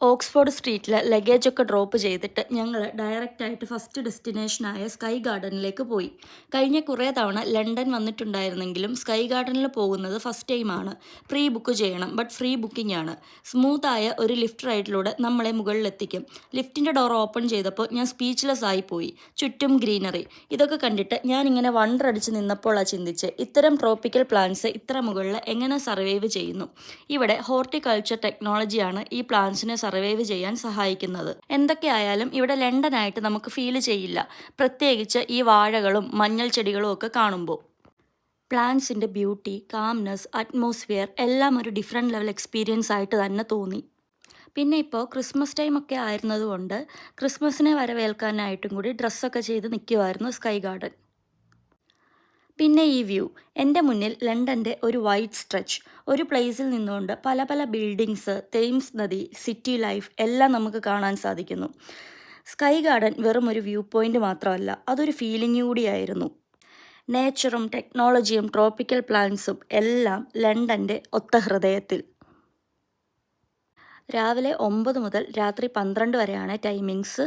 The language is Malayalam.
ഓക്സ്ഫോർഡ് സ്ട്രീറ്റിൽ ലഗേജൊക്കെ ഡ്രോപ്പ് ചെയ്തിട്ട് ഞങ്ങൾ ഡയറക്റ്റായിട്ട് ഫസ്റ്റ് ഡെസ്റ്റിനേഷനായ സ്കൈ ഗാർഡനിലേക്ക് പോയി. കഴിഞ്ഞ കുറേ തവണ ലണ്ടൻ വന്നിട്ടുണ്ടായിരുന്നെങ്കിലും സ്കൈ ഗാർഡനിൽ പോകുന്നത് ഫസ്റ്റ് ടൈമാണ്. പ്രീ ബുക്ക് ചെയ്യണം, ബട്ട് ഫ്രീ ബുക്കിംഗ് ആണ്. സ്മൂത്തായ ഒരു ലിഫ്റ്റ് റൈഡിലൂടെ നമ്മളെ മുകളിലെത്തിക്കും. ലിഫ്റ്റിൻ്റെ ഡോർ ഓപ്പൺ ചെയ്തപ്പോൾ ഞാൻ സ്പീച്ച്ലെസ് ആയി പോയി. ചുറ്റും ഗ്രീനറി. ഇതൊക്കെ കണ്ടിട്ട് ഞാനിങ്ങനെ വണ്ടറടിച്ച് നിന്നപ്പോഴാണ് ചിന്തിച്ച്, ഇത്തരം ട്രോപ്പിക്കൽ പ്ലാന്റ്സ് ഇത്ര മുകളിൽ എങ്ങനെ സർവൈവ് ചെയ്യുന്നു. ഇവിടെ ഹോർട്ടിക്കൾച്ചർ ടെക്നോളജിയാണ് ഈ പ്ലാന്റ്സിനെ സർവൈവ് ചെയ്യാൻ സഹായിക്കുന്നത്. എന്തൊക്കെയായാലും ഇവിടെ ലണ്ടനായിട്ട് നമുക്ക് ഫീൽ ചെയ്യില്ല, പ്രത്യേകിച്ച് ഈ വാഴകളും മഞ്ഞൾ ചെടികളും ഒക്കെ കാണുമ്പോൾ. പ്ലാന്റ്സിൻ്റെ ബ്യൂട്ടി, കാംനെസ്, അറ്റ്മോസ്ഫിയർ എല്ലാം ഒരു ഡിഫറെൻറ്റ് ലെവൽ എക്സ്പീരിയൻസ് ആയിട്ട് തന്നെ തോന്നി. പിന്നെ ഇപ്പോൾ ക്രിസ്മസ് ടൈമൊക്കെ ആയിരുന്നതുകൊണ്ട് ക്രിസ്മസിനെ വരവേൽക്കാനായിട്ടും കൂടി ഡ്രസ്സൊക്കെ ചെയ്ത് നിൽക്കുമായിരുന്നു സ്കൈ ഗാർഡൻ. പിന്നെ ഈ വ്യൂ, എൻ്റെ മുന്നിൽ ലണ്ടൻ്റെ ഒരു വൈഡ് സ്ട്രെച്ച്. ഒരു പ്ലേസിൽ നിന്നുകൊണ്ട് പല പല ബിൽഡിങ്സ്, തേംസ് നദി, സിറ്റി ലൈഫ് എല്ലാം നമുക്ക് കാണാൻ സാധിക്കുന്നു. സ്കൈ ഗാർഡൻ വെറും ഒരു വ്യൂ പോയിൻ്റ് മാത്രമല്ല, അതൊരു ഫീലിംഗ് കൂടിയായിരുന്നു. നേച്ചറും ടെക്നോളജിയും ട്രോപ്പിക്കൽ പ്ലാന്റ്സും എല്ലാം ലണ്ടൻ്റെ ഒത്ത ഹൃദയത്തിൽ. രാവിലെ 9 മുതൽ രാത്രി 12 വരെയാണ് ടൈമിങ്സ്.